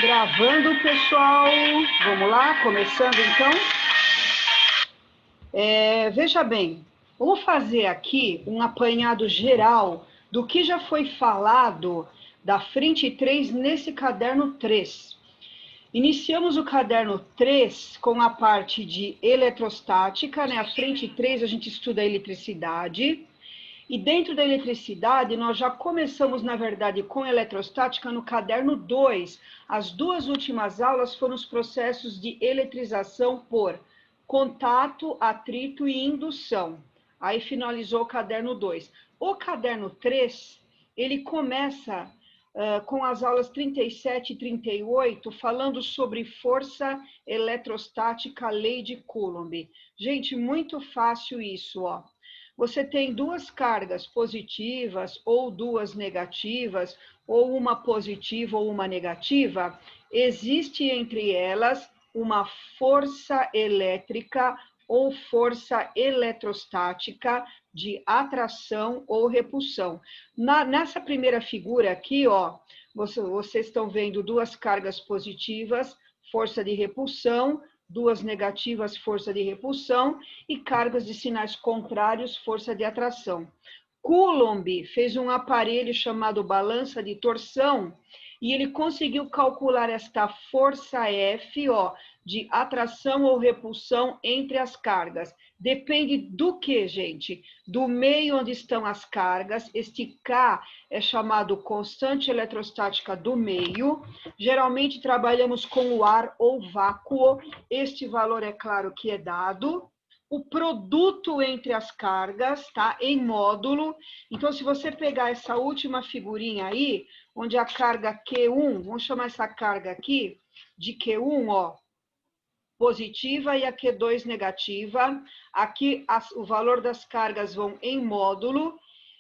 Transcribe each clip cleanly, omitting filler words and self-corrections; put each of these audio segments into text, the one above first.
Gravando, pessoal. Vamos lá, começando então. Veja bem, vamos fazer aqui um apanhado geral do que já foi falado da frente 3 nesse caderno 3. Iniciamos o caderno 3 com a parte de eletrostática, né? A frente 3 a gente estuda a eletricidade. E dentro da eletricidade, nós já começamos, na verdade, com eletrostática no caderno 2. As duas últimas aulas foram os processos de eletrização por contato, atrito e indução. Aí finalizou o caderno 2. O caderno 3, ele começa com as aulas 37 e 38, falando sobre força eletrostática, lei de Coulomb. Gente, muito fácil isso, ó. Você tem duas cargas positivas ou duas negativas, ou uma positiva ou uma negativa, existe entre elas uma força elétrica ou força eletrostática de atração ou repulsão. Nessa primeira figura aqui, ó, vocês estão vendo duas cargas positivas, força de repulsão, duas negativas, força de repulsão, e cargas de sinais contrários, força de atração. Coulomb fez um aparelho chamado balança de torção, e ele conseguiu calcular esta força F, ó, de atração ou repulsão entre as cargas. Depende do que, gente? Do meio onde estão as cargas. Este K é chamado constante eletrostática do meio. Geralmente trabalhamos com o ar ou vácuo. Este valor é claro que é dado. O produto entre as cargas, tá? Em módulo. Então, se você pegar essa última figurinha aí, onde a carga Q1, vamos chamar essa carga aqui de Q1, ó, positiva, e a Q2 negativa. Aqui o valor das cargas vão em módulo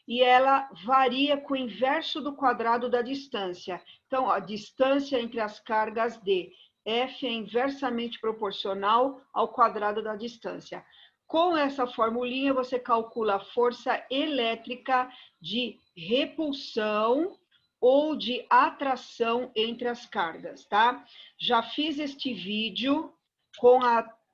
e ela varia com o inverso do quadrado da distância. Então, a distância entre as cargas de F é inversamente proporcional ao quadrado da distância. Com essa formulinha, você calcula a força elétrica de repulsão ou de atração entre as cargas, tá? Já fiz este vídeo com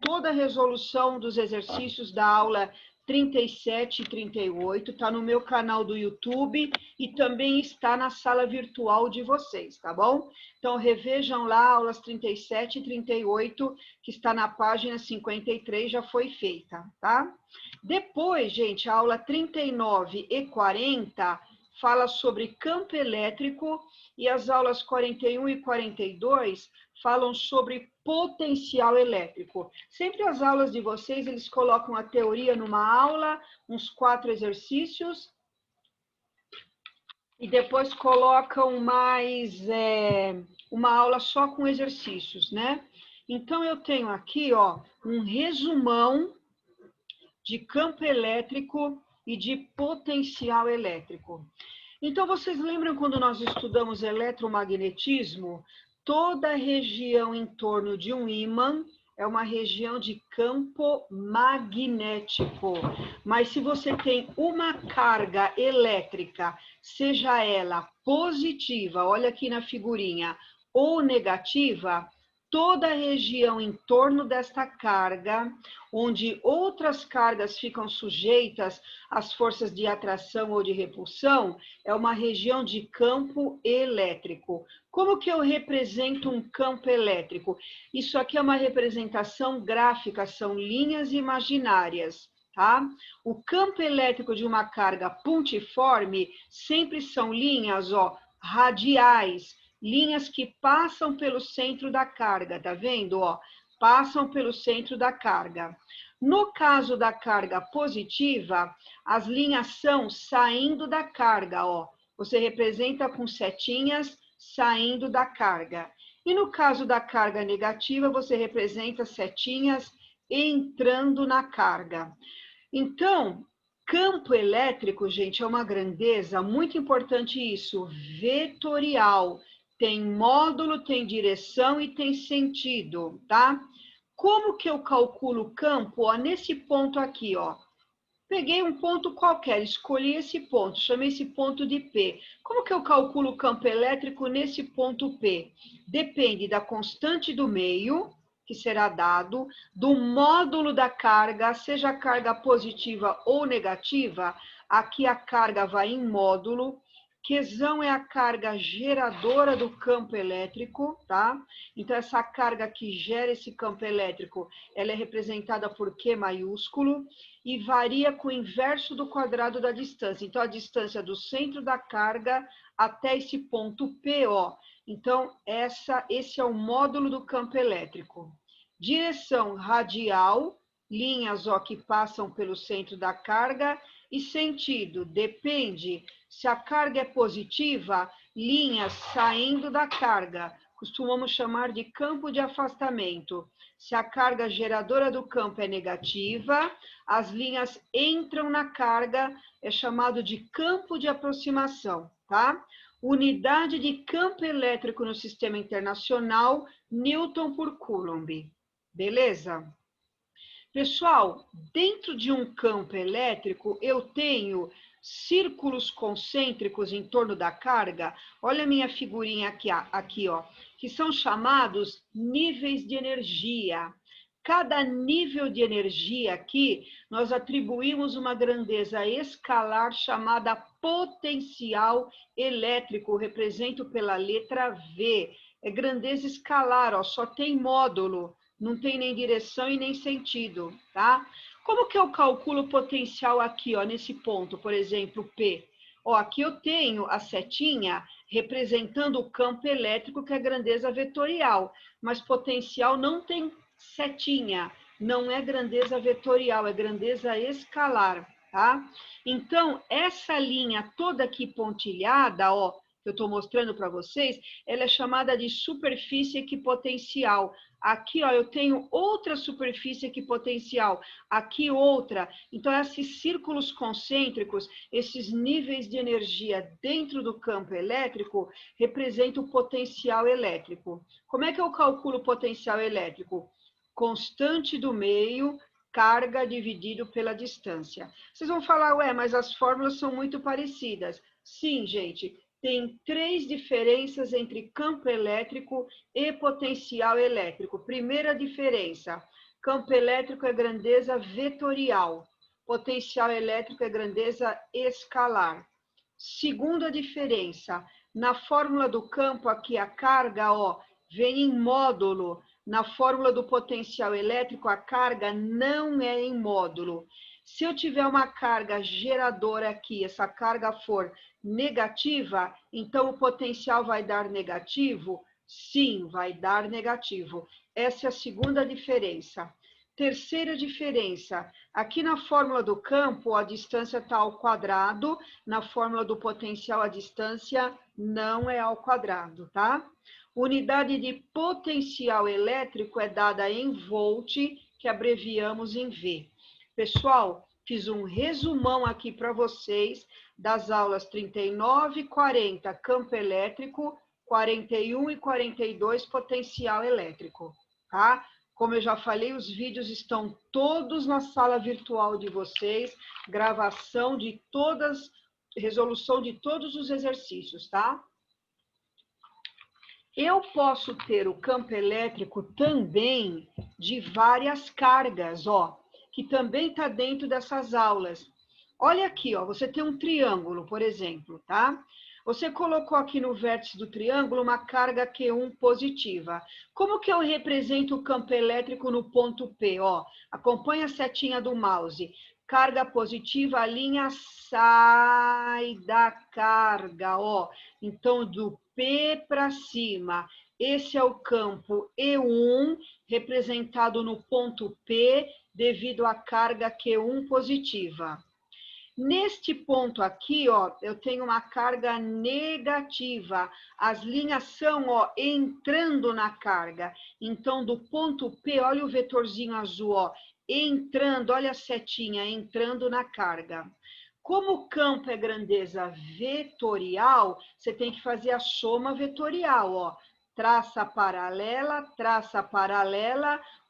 toda a resolução dos exercícios da aula 37 e 38, tá no meu canal do YouTube e também está na sala virtual de vocês, tá bom? Então, revejam lá aulas 37 e 38, que está na página 53, já foi feita, tá? Depois, gente, a aula 39 e 40 fala sobre campo elétrico, e as aulas 41 e 42 falam sobre potencial elétrico. Sempre as aulas de vocês, eles colocam a teoria numa aula, uns 4 exercícios, e depois colocam mais uma aula só com exercícios, né? Então, eu tenho aqui, ó, um resumão de campo elétrico e de potencial elétrico. Então, vocês lembram quando nós estudamos eletromagnetismo? Toda a região em torno de um ímã é uma região de campo magnético. Mas se você tem uma carga elétrica, seja ela positiva, olha aqui na figurinha, ou negativa, toda a região em torno desta carga, onde outras cargas ficam sujeitas às forças de atração ou de repulsão, é uma região de campo elétrico. Como que eu represento um campo elétrico? Isso aqui é uma representação gráfica, são linhas imaginárias, tá? O campo elétrico de uma carga pontiforme sempre são linhas, ó, radiais, linhas que passam pelo centro da carga, tá vendo? Ó, passam pelo centro da carga. No caso da carga positiva, as linhas são saindo da carga, ó. Você representa com setinhas saindo da carga. E no caso da carga negativa, você representa setinhas entrando na carga. Então, campo elétrico, gente, é uma grandeza, muito importante isso, vetorial. Tem módulo, tem direção e tem sentido, tá? Como que eu calculo o campo? Ó, nesse ponto aqui, ó. Peguei um ponto qualquer, escolhi esse ponto, chamei esse ponto de P. Como que eu calculo o campo elétrico nesse ponto P? Depende da constante do meio, que será dado, do módulo da carga, seja a carga positiva ou negativa, aqui a carga vai em módulo, Qzão é a carga geradora do campo elétrico, tá? Então, essa carga que gera esse campo elétrico, ela é representada por Q maiúsculo e varia com o inverso do quadrado da distância. Então, a distância do centro da carga até esse ponto P, ó. Então, esse é o módulo do campo elétrico. Direção radial, linhas ó, que passam pelo centro da carga, e sentido, depende. Se a carga é positiva, linhas saindo da carga, costumamos chamar de campo de afastamento. Se a carga geradora do campo é negativa, as linhas entram na carga, é chamado de campo de aproximação, tá? Unidade de campo elétrico no sistema internacional, Newton por Coulomb. Beleza? Pessoal, dentro de um campo elétrico, eu tenho círculos concêntricos em torno da carga. Olha a minha figurinha aqui, ó, que são chamados níveis de energia. Cada nível de energia aqui, nós atribuímos uma grandeza escalar chamada potencial elétrico, represento pela letra V. É grandeza escalar, ó, só tem módulo. Não tem nem direção e nem sentido, tá? Como que eu calculo o potencial aqui, ó, nesse ponto, por exemplo, P? Ó, aqui eu tenho a setinha representando o campo elétrico, que é a grandeza vetorial, mas potencial não tem setinha, não é grandeza vetorial, é grandeza escalar, tá? Então, essa linha toda aqui pontilhada, ó, que eu estou mostrando para vocês, ela é chamada de superfície equipotencial. Aqui, ó, eu tenho outra superfície equipotencial, aqui outra. Então, esses círculos concêntricos, esses níveis de energia dentro do campo elétrico, representam o potencial elétrico. Como é que eu calculo o potencial elétrico? Constante do meio, carga dividido pela distância. Vocês vão falar, ué, mas as fórmulas são muito parecidas. Sim, gente. Tem 3 diferenças entre campo elétrico e potencial elétrico. Primeira diferença, campo elétrico é grandeza vetorial, potencial elétrico é grandeza escalar. Segunda diferença, na fórmula do campo aqui a carga, ó, vem em módulo. Na fórmula do potencial elétrico a carga não é em módulo. Se eu tiver uma carga geradora aqui, essa carga for negativa, então o potencial vai dar negativo? Sim, vai dar negativo. Essa é a segunda diferença. Terceira diferença, aqui na fórmula do campo, a distância está ao quadrado, na fórmula do potencial, a distância não é ao quadrado, tá? Unidade de potencial elétrico é dada em volt, que abreviamos em V. Pessoal, fiz um resumão aqui para vocês das aulas 39 e 40, campo elétrico, 41 e 42, potencial elétrico, tá? Como eu já falei, os vídeos estão todos na sala virtual de vocês, gravação de todas, resolução de todos os exercícios, tá? Eu posso ter o campo elétrico também de várias cargas, ó, que também está dentro dessas aulas. Olha aqui, ó, você tem um triângulo, por exemplo, tá? Você colocou aqui no vértice do triângulo uma carga Q1 positiva. Como que eu represento o campo elétrico no ponto P? Ó, acompanha a setinha do mouse. Carga positiva, a linha sai da carga, ó. Então, do P para cima. Esse é o campo E1, representado no ponto P, devido à carga Q1 positiva. Neste ponto aqui, ó, eu tenho uma carga negativa. As linhas são, ó, entrando na carga. Então, do ponto P, olha o vetorzinho azul, ó, entrando, olha a setinha, entrando na carga. Como o campo é grandeza vetorial, você tem que fazer a soma vetorial, ó. Traça paralela,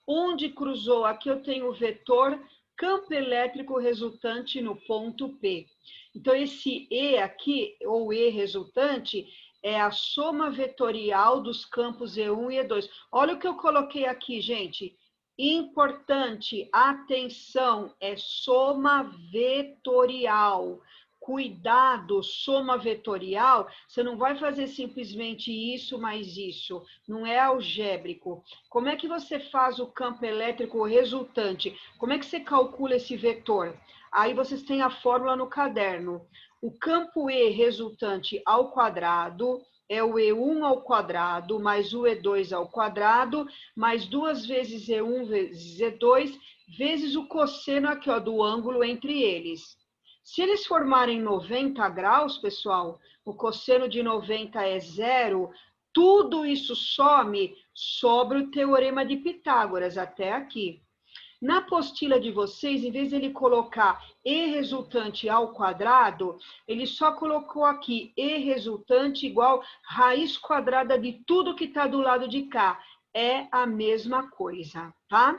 onde cruzou, aqui eu tenho o vetor campo elétrico resultante no ponto P. Então, esse E aqui, ou E resultante, é a soma vetorial dos campos E1 e E2. Olha o que eu coloquei aqui, gente. Importante, atenção, é soma vetorial. Cuidado, soma vetorial, você não vai fazer simplesmente isso mais isso, não é algébrico. Como é que você faz o campo elétrico resultante? Como é que você calcula esse vetor? Aí vocês têm a fórmula no caderno. O campo E resultante ao quadrado é o E1 ao quadrado, mais o E2 ao quadrado, mais 2 vezes E1 vezes E2, vezes o cosseno aqui, ó, do ângulo entre eles. Se eles formarem 90 graus, pessoal, o cosseno de 90 é zero, tudo isso some sobre o teorema de Pitágoras, até aqui. Na apostila de vocês, em vez de ele colocar E resultante ao quadrado, ele só colocou aqui E resultante igual raiz quadrada de tudo que está do lado de cá. É a mesma coisa, tá?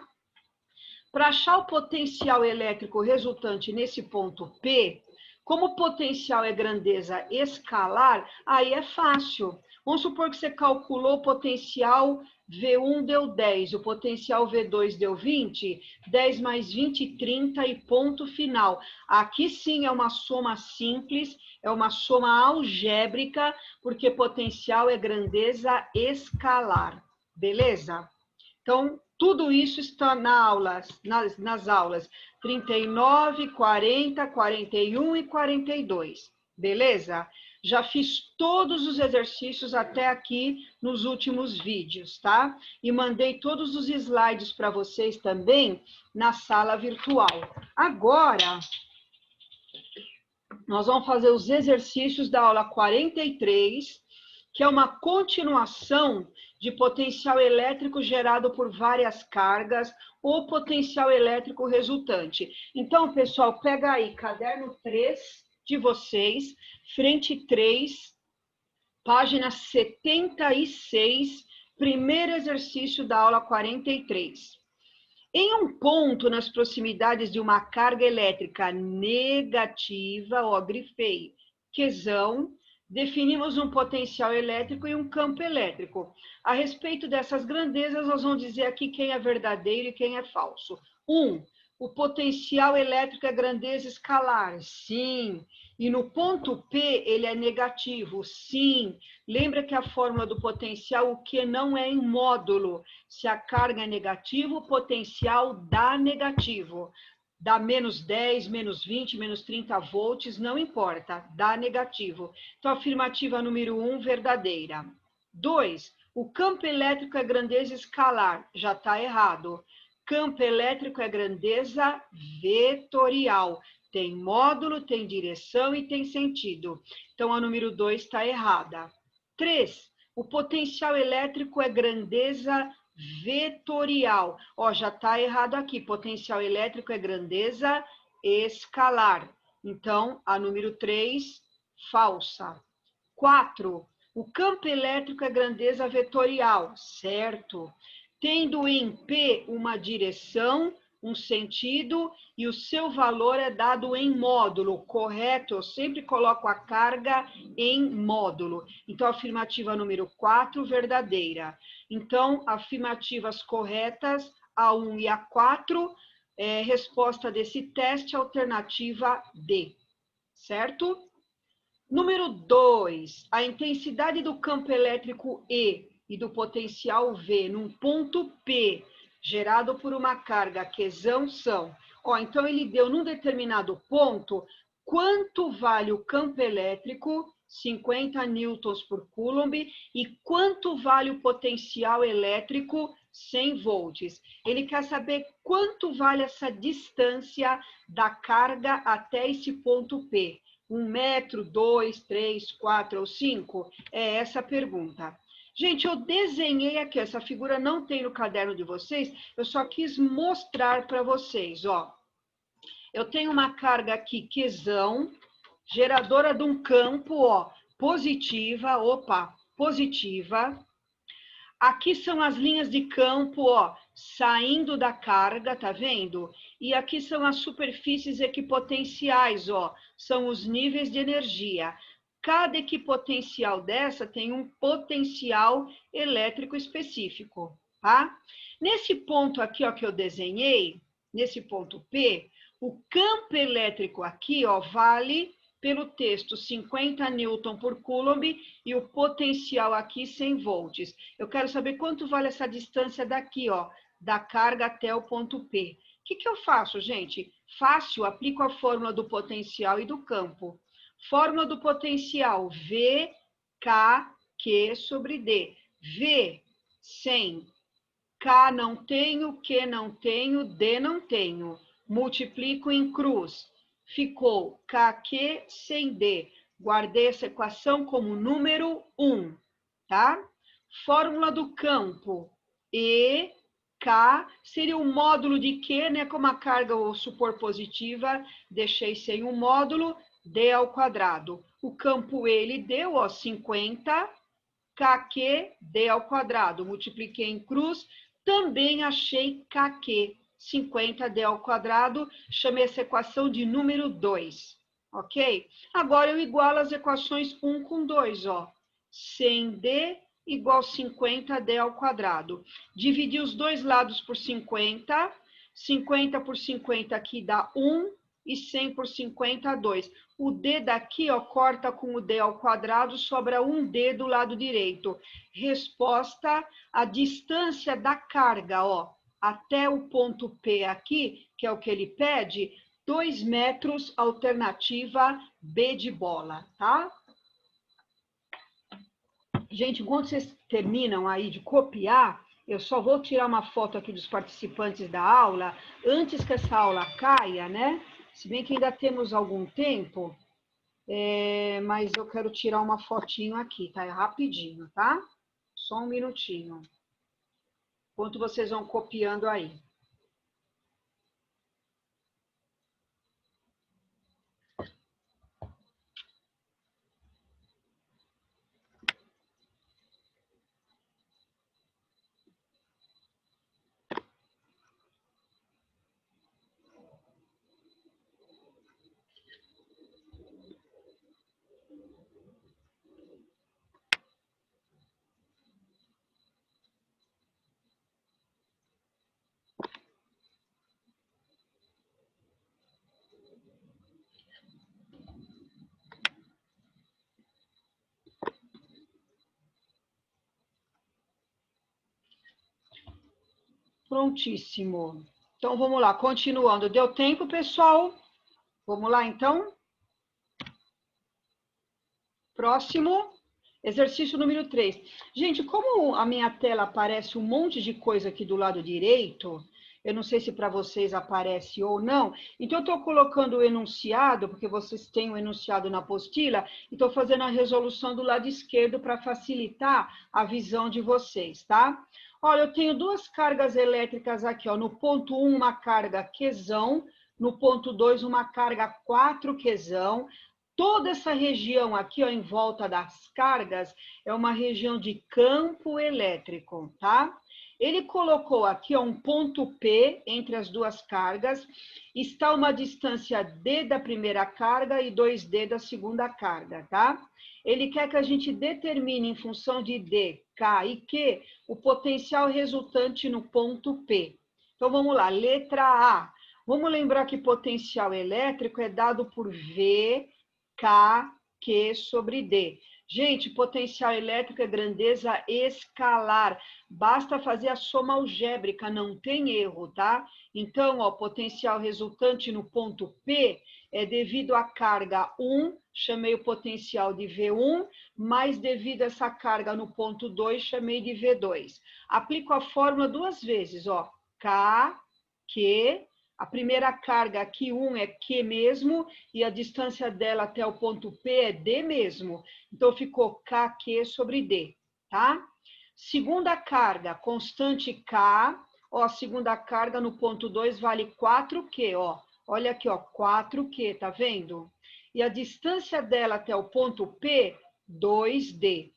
Para achar o potencial elétrico resultante nesse ponto P, como o potencial é grandeza escalar, aí é fácil. Vamos supor que você calculou o potencial V1 deu 10, o potencial V2 deu 20, 10 mais 20, 30 e ponto final. Aqui sim é uma soma simples, é uma soma algébrica, porque potencial é grandeza escalar. Beleza? Então, tudo isso está nas aulas 39, 40, 41 e 42. Beleza? Já fiz todos os exercícios até aqui nos últimos vídeos, tá? E mandei todos os slides para vocês também na sala virtual. Agora, nós vamos fazer os exercícios da aula 43, que é uma continuação de potencial elétrico gerado por várias cargas ou potencial elétrico resultante. Então, pessoal, pega aí, caderno 3 de vocês, frente 3, página 76, primeiro exercício da aula 43. Em um ponto nas proximidades de uma carga elétrica negativa, ó, grifei, Qzão, definimos um potencial elétrico e um campo elétrico. A respeito dessas grandezas, nós vamos dizer aqui quem é verdadeiro e quem é falso. 1. O potencial elétrico é grandeza escalar. Sim. E no ponto P, ele é negativo. Sim. Lembra que a fórmula do potencial, o que não é em módulo. Se a carga é negativa, o potencial dá negativo. Dá menos 10, menos 20, menos 30 volts, não importa, dá negativo. Então, afirmativa número 1, verdadeira. 2, o campo elétrico é grandeza escalar, já está errado. Campo elétrico é grandeza vetorial. Tem módulo, tem direção e tem sentido. Então, a número 2 está errada. 3, o potencial elétrico é grandeza vetorial. Ó, já está errado aqui. Potencial elétrico é grandeza escalar. Então, a número 3, falsa. 4, o campo elétrico é grandeza vetorial. Certo. Tendo em P uma direção, um sentido, e o seu valor é dado em módulo, correto? Eu sempre coloco a carga em módulo. Então, afirmativa número 4, verdadeira. Então, afirmativas corretas, a 1 e a 4, resposta desse teste, alternativa D, certo? Número 2, a intensidade do campo elétrico E e do potencial V num ponto P, gerado por uma carga Qzão são. Ó, então, ele deu num determinado ponto quanto vale o campo elétrico, 50 newtons por coulomb, e quanto vale o potencial elétrico, 100 volts. Ele quer saber quanto vale essa distância da carga até esse ponto P. 1 metro, 2, 3, 4 ou 5? É essa a pergunta. Gente, eu desenhei aqui, essa figura não tem no caderno de vocês, eu só quis mostrar para vocês, ó. Eu tenho uma carga aqui, Qzão, geradora de um campo, ó, positiva, opa, positiva. Aqui são as linhas de campo, ó, saindo da carga, tá vendo? E aqui são as superfícies equipotenciais, ó, são os níveis de energia. Cada equipotencial dessa tem um potencial elétrico específico, tá? Nesse ponto aqui, ó, que eu desenhei, nesse ponto P, o campo elétrico aqui, ó, vale pelo texto 50 newton por coulomb e o potencial aqui 100 volts. Eu quero saber quanto vale essa distância daqui, ó, da carga até o ponto P. O que eu faço, gente? Fácil, aplico a fórmula do potencial e do campo. Fórmula do potencial, V, K, Q sobre D. V, 100. K não tenho, Q não tenho, D não tenho. Multiplico em cruz. Ficou KQ sem D. Guardei essa equação como número 1, tá? Fórmula do campo. E, K, seria o módulo de Q, né? Como a carga ou superpositiva, deixei sem o módulo, D ao quadrado. O campo ele deu, ó, 50, KQ, D ao quadrado. Multipliquei em cruz, também achei KQ. 50D ao quadrado, chamei essa equação de número 2, ok? Agora eu igualo as equações 1 com 2, ó. 100D igual 50D ao quadrado. Dividi os dois lados por 50, 50 por 50 aqui dá 1, e 100 por 50, 2. O D daqui, ó, corta com o D ao quadrado, sobra um D do lado direito. Resposta, a distância da carga, ó, até o ponto P aqui, que é o que ele pede, 2 metros, alternativa B de bola, tá? Gente, enquanto vocês terminam aí de copiar, eu só vou tirar uma foto aqui dos participantes da aula, antes que essa aula caia, né? Se bem que ainda temos algum tempo, mas eu quero tirar uma fotinho aqui, tá? É rapidinho, tá? Só um minutinho. Enquanto vocês vão copiando aí. Prontíssimo. Então, vamos lá, continuando. Deu tempo, pessoal? Vamos lá, então? Próximo, exercício número 3. Gente, como a minha tela aparece um monte de coisa aqui do lado direito, eu não sei se para vocês aparece ou não, então eu estou colocando o enunciado, porque vocês têm o enunciado na apostila, e estou fazendo a resolução do lado esquerdo para facilitar a visão de vocês, tá? Olha, eu tenho duas cargas elétricas aqui, ó. No ponto 1, uma carga Qzão, no ponto 2, uma carga 4Qzão. Toda essa região aqui, ó, em volta das cargas, é uma região de campo elétrico, tá? Ele colocou aqui, ó, um ponto P entre as duas cargas, está uma distância D da primeira carga e 2D da segunda carga, tá? Ele quer que a gente determine, em função de D, K e Q, o potencial resultante no ponto P. Então, vamos lá, letra A. Vamos lembrar que potencial elétrico é dado por V, K, Q sobre D. Gente, potencial elétrico é grandeza escalar. Basta fazer a soma algébrica, não tem erro, tá? Então, ó, potencial resultante no ponto P é devido à carga 1, chamei o potencial de V1, mais devido a essa carga no ponto 2, chamei de V2. Aplico a fórmula duas vezes, ó. K, Q. A primeira carga aqui, 1, é Q mesmo, e a distância dela até o ponto P é D mesmo. Então, ficou KQ sobre D, tá? Segunda carga, constante K, ó, a segunda carga no ponto 2 vale 4Q, ó. Olha aqui, ó, 4Q, tá vendo? E a distância dela até o ponto P, 2D.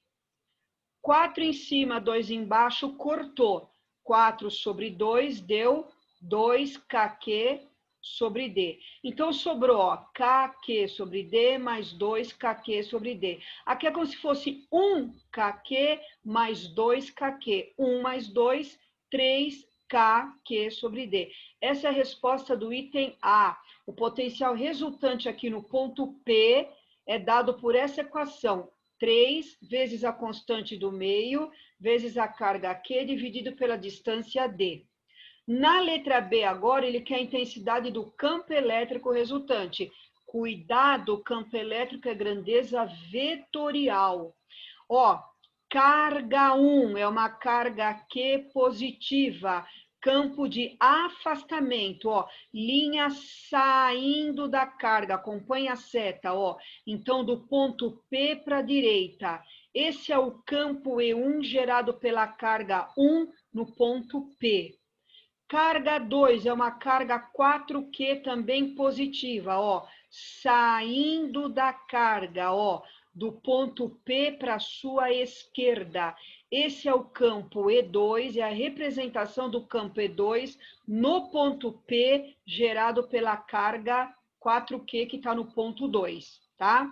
4 em cima, 2 embaixo, cortou. 4 sobre 2 deu 2kq sobre D. Então, sobrou, ó, kq sobre D mais 2kq sobre D. Aqui é como se fosse 1kq mais 2kq. 1 mais 2, 3kq sobre D. Essa é a resposta do item A. O potencial resultante aqui no ponto P é dado por essa equação. 3 vezes a constante do meio, vezes a carga Q, dividido pela distância D. Na letra B agora, ele quer a intensidade do campo elétrico resultante. Cuidado, o campo elétrico é grandeza vetorial. Ó, carga 1 é uma carga Q positiva. Campo de afastamento, ó, linha saindo da carga, acompanha a seta, ó. Então, do ponto P para a direita. Esse é o campo E1 gerado pela carga 1 no ponto P. Carga 2 é uma carga 4Q também positiva, ó, saindo da carga, ó, do ponto P para a sua esquerda. Esse é o campo E2, é a representação do campo E2 no ponto P, gerado pela carga 4Q, que está no ponto 2, tá?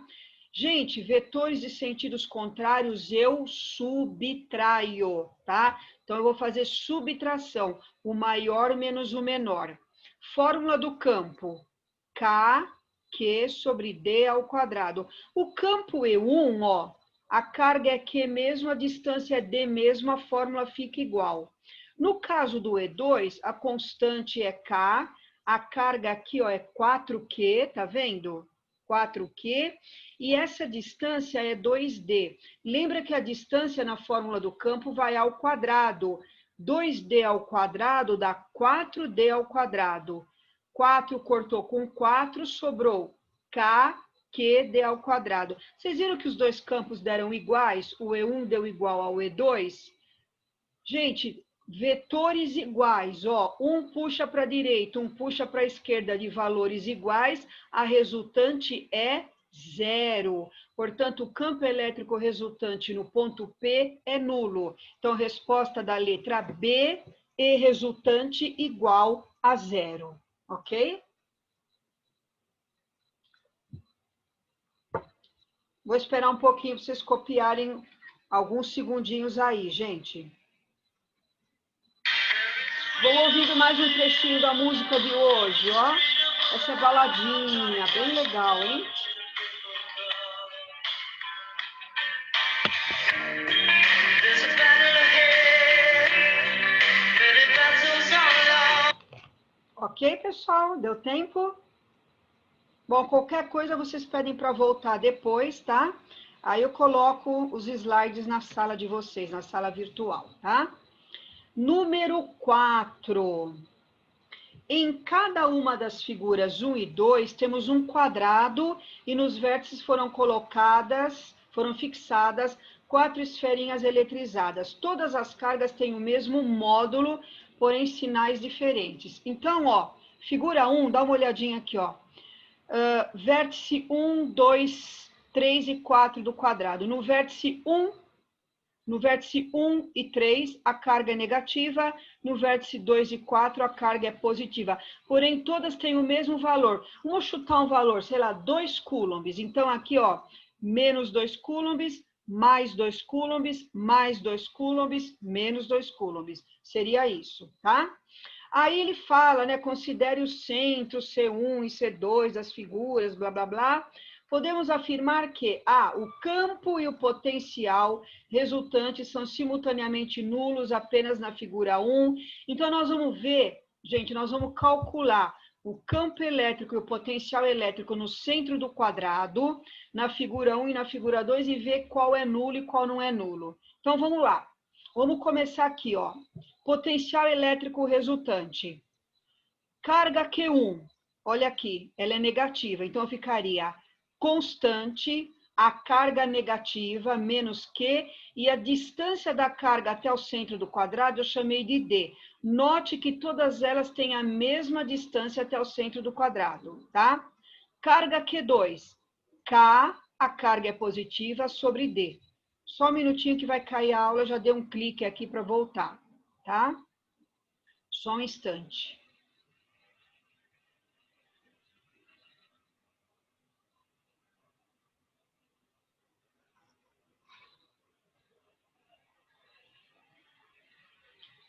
Gente, vetores de sentidos contrários eu subtraio, tá? Então, eu vou fazer subtração, o maior menos o menor. Fórmula do campo, kq sobre d ao quadrado. O campo E1, ó, a carga é Q mesmo, a distância é D mesmo, a fórmula fica igual. No caso do E2, a constante é K, a carga aqui, ó, é 4Q, tá vendo? 4Q, e essa distância é 2D. Lembra que a distância na fórmula do campo vai ao quadrado. 2D ao quadrado dá 4D ao quadrado. 4 cortou com 4, sobrou KQD ao quadrado. Vocês viram que os dois campos deram iguais? O E1 deu igual ao E2? Gente, vetores iguais, ó, um puxa para a direita, um puxa para a esquerda de valores iguais, a resultante é 0. Portanto, o campo elétrico resultante no ponto P é nulo. Então, resposta da letra B, E resultante igual a 0. Ok? Vou esperar um pouquinho para vocês copiarem alguns segundinhos aí, gente. Vou ouvindo mais um trechinho da música de hoje, ó. Essa é baladinha, bem legal, hein? Ok, pessoal? Deu tempo? Bom, qualquer coisa vocês pedem para voltar depois, tá? Aí eu coloco os slides na sala de vocês, na sala virtual, tá? Número 4. Em cada uma das figuras 1 e 2, temos um quadrado e nos vértices foram fixadas 4 esferinhas eletrizadas. Todas as cargas têm o mesmo módulo, porém sinais diferentes. Então, ó, figura 1, dá uma olhadinha aqui, ó. Vértice 1, 2, 3 e 4 do quadrado. No vértice 1 e 3, a carga é negativa. No vértice 2 e 4, a carga é positiva. Porém, todas têm o mesmo valor. Vamos chutar um valor, sei lá, 2 coulombs. Então, aqui, ó, menos 2 coulombs, mais 2 coulombs, mais 2 coulombs, menos 2 coulombs. Seria isso, tá? Aí ele fala, né, considere os centros C1 e C2 das figuras, blá, blá, blá. Podemos afirmar que o campo e o potencial resultantes são simultaneamente nulos apenas na figura 1. Então, nós vamos ver, gente, nós vamos calcular o campo elétrico e o potencial elétrico no centro do quadrado, na figura 1 e na figura 2, e ver qual é nulo e qual não é nulo. Então, vamos lá. Vamos começar aqui, ó. Potencial elétrico resultante. Carga Q1, olha aqui, ela é negativa, então ficaria constante, a carga negativa, menos Q, e a distância da carga até o centro do quadrado eu chamei de D. Note que todas elas têm a mesma distância até o centro do quadrado, tá? Carga Q2, K, a carga é positiva, sobre D. Só um minutinho que vai cair a aula, já dei um clique aqui para voltar, tá? Só um instante.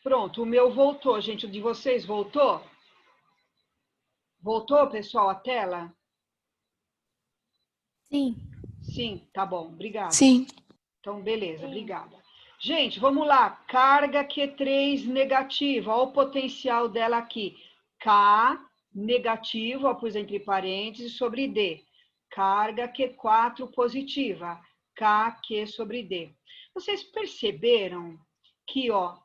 Pronto, o meu voltou, gente. O de vocês voltou? Voltou, pessoal, a tela? Sim. Sim, tá bom, obrigada. Sim. Então, beleza, obrigada. Gente, vamos lá. Carga Q3 negativa. Olha o potencial dela aqui. K negativo, ó, pus entre parênteses, sobre D. Carga Q4 positiva. KQ sobre D. Vocês perceberam que, ó,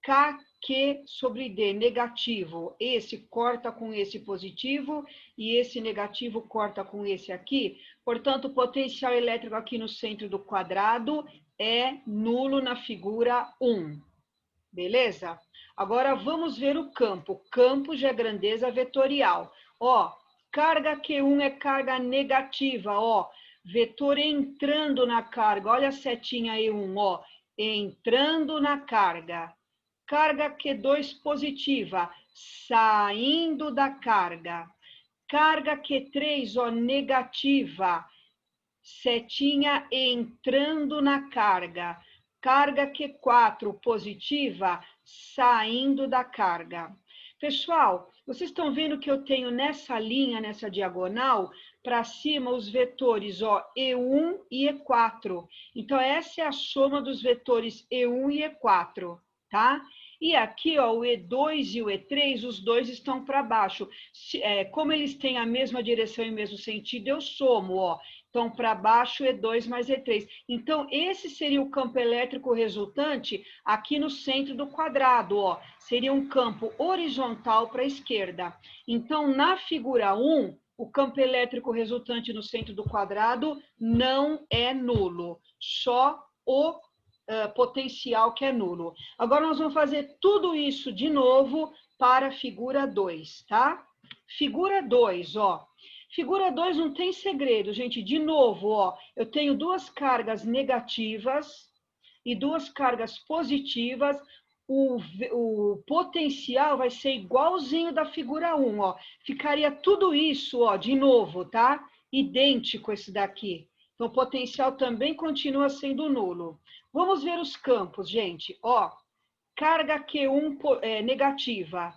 KQ sobre D negativo, esse corta com esse positivo e esse negativo corta com esse aqui? Portanto, o potencial elétrico aqui no centro do quadrado é nulo na figura 1. Beleza? Agora vamos ver o campo. O campo já é grandeza vetorial. Ó, carga Q1 é carga negativa, ó. Vetor entrando na carga. Olha a setinha E1, ó. Entrando na carga. Carga Q2 positiva, saindo da carga. Carga Q3, ó, negativa, setinha entrando na carga. Carga Q4 positiva, saindo da carga. Pessoal, vocês estão vendo que eu tenho nessa linha, nessa diagonal, para cima os vetores, ó, E1 e E4. Então, essa é a soma dos vetores E1 e E4, tá? E aqui, ó, o E2 e o E3, os dois estão para baixo. Como eles têm a mesma direção e o mesmo sentido, eu somo, ó. Então, para baixo, E2 mais E3. Então, esse seria o campo elétrico resultante aqui no centro do quadrado, ó. Seria um campo horizontal para a esquerda. Então, na figura 1, o campo elétrico resultante no centro do quadrado não é nulo. Só o potencial que é nulo. Agora, nós vamos fazer tudo isso de novo para a figura 2, tá? Figura 2, ó. Figura 2 não tem segredo, gente. De novo, ó, eu tenho duas cargas negativas e duas cargas positivas. O potencial vai ser igualzinho da figura 1, ó. Ficaria tudo isso, ó, de novo, tá? Idêntico esse daqui. Então, o potencial também continua sendo nulo. Vamos ver os campos, gente. Ó, carga Q1 negativa.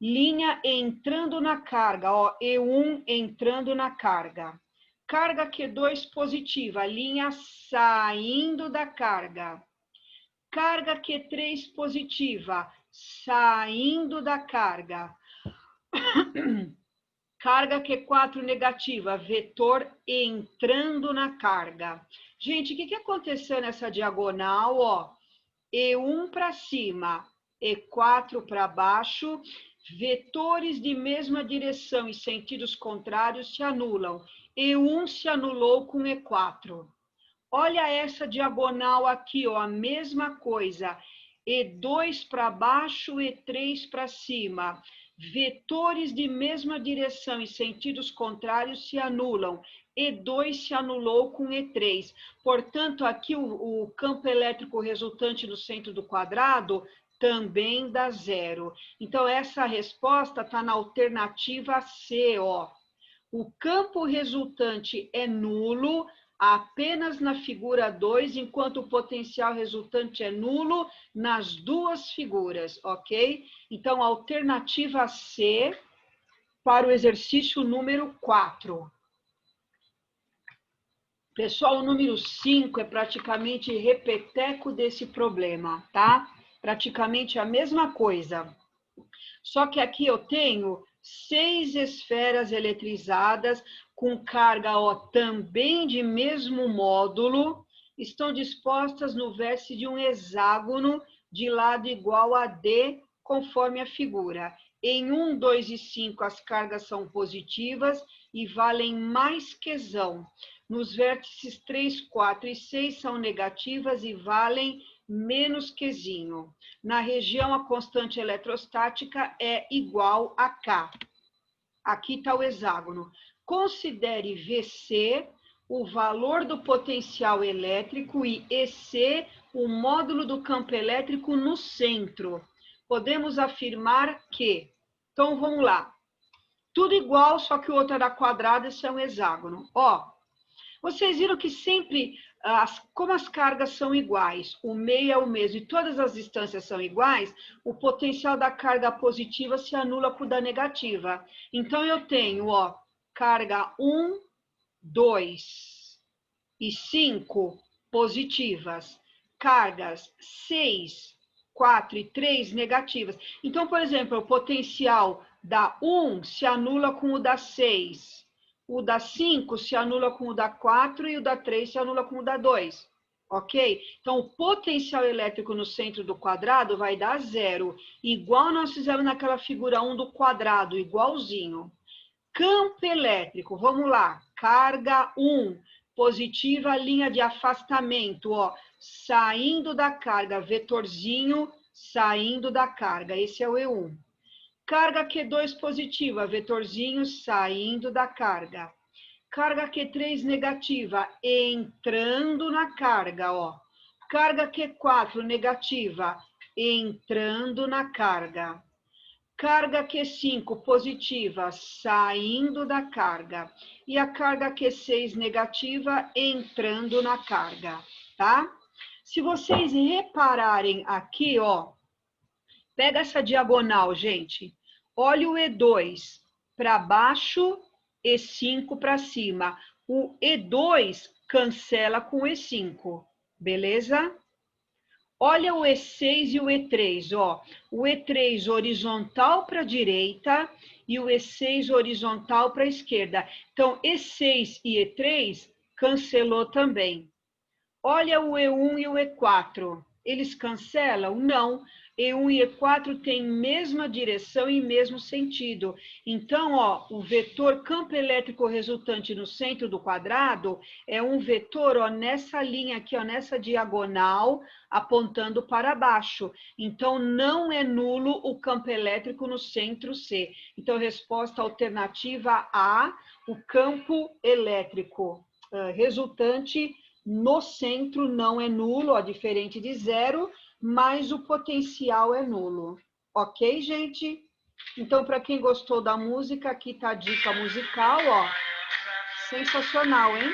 Linha entrando na carga, ó, E1 entrando na carga. Carga Q2 positiva, linha saindo da carga. Carga Q3 positiva, saindo da carga. Carga Q4 negativa, vetor entrando na carga. Gente, o que aconteceu nessa diagonal? Ó, E1 para cima, E4 para baixo, vetores de mesma direção e sentidos contrários se anulam. E1 se anulou com E4. Olha essa diagonal aqui, ó, a mesma coisa. E2 para baixo, E3 para cima. Vetores de mesma direção e sentidos contrários se anulam. E2 se anulou com E3. Portanto, aqui o campo elétrico resultante no centro do quadrado também dá zero. Então, essa resposta está na alternativa C, ó. O campo resultante é nulo apenas na figura 2, enquanto o potencial resultante é nulo nas duas figuras, ok? Então, alternativa C para o exercício número 4. Pessoal, o número 5 é praticamente repeteco desse problema, tá? Praticamente a mesma coisa. Só que aqui eu tenho 6 esferas eletrizadas com carga O também de mesmo módulo, estão dispostas no vértice de um hexágono de lado igual a D, conforme a figura. Em 1, 2 e 5 as cargas são positivas e valem mais quezão. Nos vértices 3, 4 e 6 são negativas e valem menos quezinho. Na região, a constante eletrostática é igual a K. Aqui está o hexágono. Considere VC o valor do potencial elétrico e EC, o módulo do campo elétrico no centro. Podemos afirmar que... Então, vamos lá. Tudo igual, só que o outro era quadrado, esse é um hexágono. Ó, vocês viram que sempre, como as cargas são iguais, o meio é o mesmo e todas as distâncias são iguais, o potencial da carga positiva se anula com o da negativa. Então, eu tenho, ó, carga 1, 2 e 5 positivas, cargas 6, 4 e 3 negativas. Então, por exemplo, o potencial da 1 se anula com o da 6, o da 5 se anula com o da 4 e o da 3 se anula com o da 2. Ok? Então, o potencial elétrico no centro do quadrado vai dar 0, igual nós fizemos naquela figura 1 do quadrado, igualzinho. Campo elétrico, vamos lá. Carga 1, positiva, linha de afastamento, ó, saindo da carga, vetorzinho saindo da carga, esse é o E1. Carga Q2 positiva, vetorzinho saindo da carga. Carga Q3 negativa, entrando na carga, ó. Carga Q4 negativa, entrando na carga. Carga Q5 positiva, saindo da carga. E a carga Q6 negativa, entrando na carga, tá? Se vocês repararem aqui, ó, pega essa diagonal, gente. Olha o E2 para baixo, E5 para cima. O E2 cancela com o E5, beleza? Olha o E6 e o E3, ó. O E3 horizontal para a direita e o E6 horizontal para a esquerda. Então, E6 e E3 cancelou também. Olha o E1 e o E4. Eles cancelam? Não. E1 e E4 têm mesma direção e mesmo sentido. Então, ó, o vetor campo elétrico resultante no centro do quadrado é um vetor, ó, nessa linha aqui, ó, nessa diagonal, apontando para baixo. Então, não é nulo o campo elétrico no centro C. Então, resposta alternativa A, o campo elétrico resultante no centro não é nulo, ó, diferente de 0, mas o potencial é nulo. Ok, gente? Então, para quem gostou da música, aqui tá a dica musical, ó. Sensacional, hein?